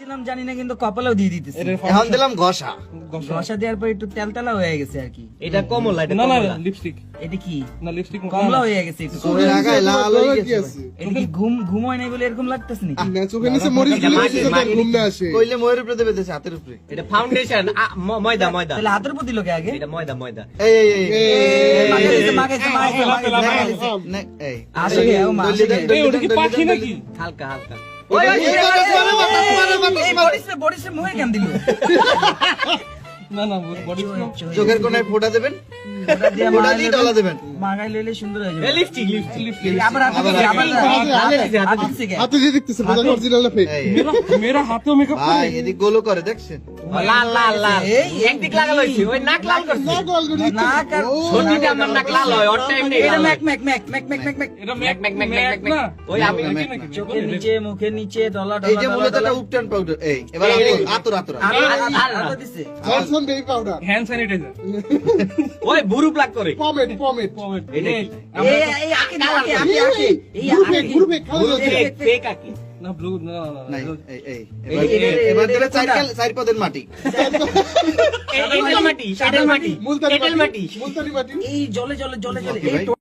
দিলাম জানি না, কিন্তু কপালেও দিয়ে দিতেছি। এখন দিলাম ঘষা। ঘষা দেওয়ার পর একটু তেলতেলা হয়ে গেছে আর কি। এটা কমলা, এটা না না কমলা। লিপস্টিক এটা কি না, লিপস্টিক কমলা হয়ে গেছে একটু। চোখের আগায় লাল হয়ে গেছে। এটা কি ঘুম হয় নাই বলে এরকম লাগতেছে নাকি? না চোখের নিচে মরিচ এটা দিলে মাটি, বেশি মাটি। ঘুম না আসে। কইলে ময়ূরের উপরে বেঁধেছে হাতের উপরে। এটা ফাউন্ডেশন, ময়দা ময়দা। তাহলে হাতের প্রতি লোকে আগে এটা ময়দা ময়দা। এই এই এই মাগাইছে। নে, এই আসলে ও মা আসলে। এই ওটা কি পাখি নাকি? হালকা হালকা। ওই ওই বডিসে মুহে কেন দিল? না না বডি চোখের কোণায় ফোঁটা দেবেন, ওটা দিয়ে ফোঁটা দিয়ে ডলা দেবেন। মাগাই লইলে সুন্দর হয়ে এ যাবে। Lipstick lipstick. আবার হাতে দিছে, আবার হাতে দিছে কে? হাতে দিয়ে দেখতেছে বোঝা অরিজিনাল না ফেক। এই, মেরা হাতেও মেকআপ ভাই করে। এদিক গোলো করে দেখছেন? লাল লাল লাল। এই, একদিক লাগাল হইছে, ওই নাক লাল করছে। না গোল করে নাক আর ছোটটা আমার নাক লাল হয়, ওর টাইম নেই। এটা ম্যাক ম্যাক ম্যাক ম্যাক ম্যাক ম্যাক ম্যাক। এটা ম্যাক ম্যাক ম্যাক ম্যাক ম্যাক। না ওই আমি ম্যাক, নাকি চোখের নিচে, মুখের নিচে, ডলা এই ডলা যে মূলত ডলা একটা উপটান পাউডার। এই এবার আতর আতর আতর। আর দিছে। Johnson baby powder. Hand sanitizer ওই বুরু প্লাক করে। Pomade pomade. এটা কি? এই আকে আকে আকে আকে এই গ্রুপে আকে গ্রুপে খাওয়া যাচ্ছে। ফেক ফেক আকি। না ব্লু না নাই না এই এই এবার দেবে চার পদের মাটি। এঁটেল মাটি, এঁটেল মাটি, মুলতানি এঁটেল মাটি। মুলতানি মাটি। এই জলে জলে জলে জলে কি ভাই? এই